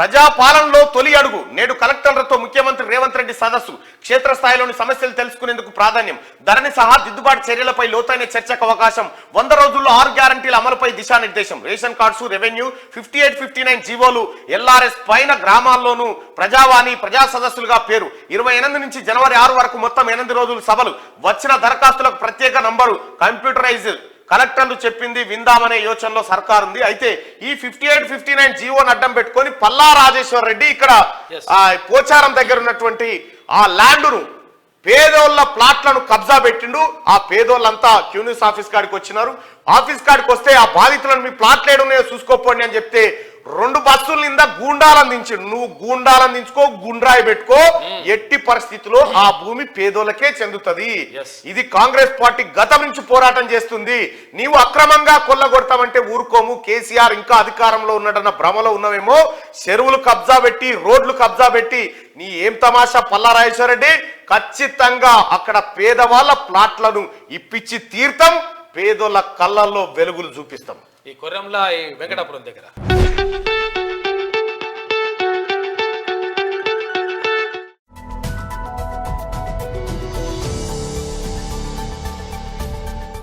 ప్రజాపాలనలో తొలి అడుగు నేడు కలెక్టర్లతో ముఖ్యమంత్రి రేవంత్ రెడ్డి సదస్సు క్షేత్రస్థాయిలోని సమస్యలు తెలుసుకునేందుకు ప్రాధాన్యం ధరణి సహా దిద్దుబాటు చర్యలపై లోతైన చర్చకు అవకాశం 100 రోజుల్లో 6 గ్యారంటీల అమలుపై దిశానిర్దేశం రేషన్ కార్డ్స్ రెవెన్యూ 5859 జీవోలు ఎల్ఆర్ఎస్ పైన గ్రామాల్లోనూ ప్రజావాణి ప్రజా సదస్సులుగా పేరు 28 నుంచి జనవరి 6 వరకు మొత్తం 8 రోజులు సభలు వచ్చిన దరఖాస్తులకు ప్రత్యేక నంబరు కంప్యూటరైజ్ కలెక్టర్లు చెప్పింది విందామనే యోచనలో సర్కారు ఉంది అయితే ఈ 5859 జీవోను అడ్డం పెట్టుకొని పల్లా రాజేశ్వర్ రెడ్డి ఇక్కడ పోచారం దగ్గర ఉన్నటువంటి ఆ ల్యాండ్ను పేదోళ్ల ప్లాట్లను కబ్జా పెట్టిండు ఆ పేదోళ్ళంతా క్యూనిస్ ఆఫీస్ కాడికి వచ్చినారు ఆఫీస్ కాడికి వస్తే ఆ బాధితులను మీ ప్లాట్లు ఏడున్నాయో చూసుకోపోండి అని చెప్తే 2 బస్సుల నింద గూండాలందించిండు నువ్వు గూండాలందించుకో గుండ్రాయి పెట్టుకో ఎట్టి పరిస్థితిలో ఆ భూమి పేదోళ్ళకే చెందుతుంది ఇది కాంగ్రెస్ పార్టీ గతం నుంచి పోరాటం చేస్తుంది నీవు అక్రమంగా కొల్లగొడతామంటే ఊరుకోము కేసీఆర్ ఇంకా అధికారంలో ఉన్నాడన్న భ్రమలో ఉన్నవేమో చెరువులు కబ్జా పెట్టి రోడ్లు కబ్జా పెట్టి నీ ఏం తమాషా పల్లా రాజేశ్వర రెడ్డి ఖచ్చితంగా అక్కడ పేదవాళ్ళ ప్లాట్లను ఇప్పించి తీర్థం పేదోళ్ళ కళ్ళల్లో వెలుగులు చూపిస్తాం ఈ కొర్రంలా ఈ వెంకటాపురం దగ్గర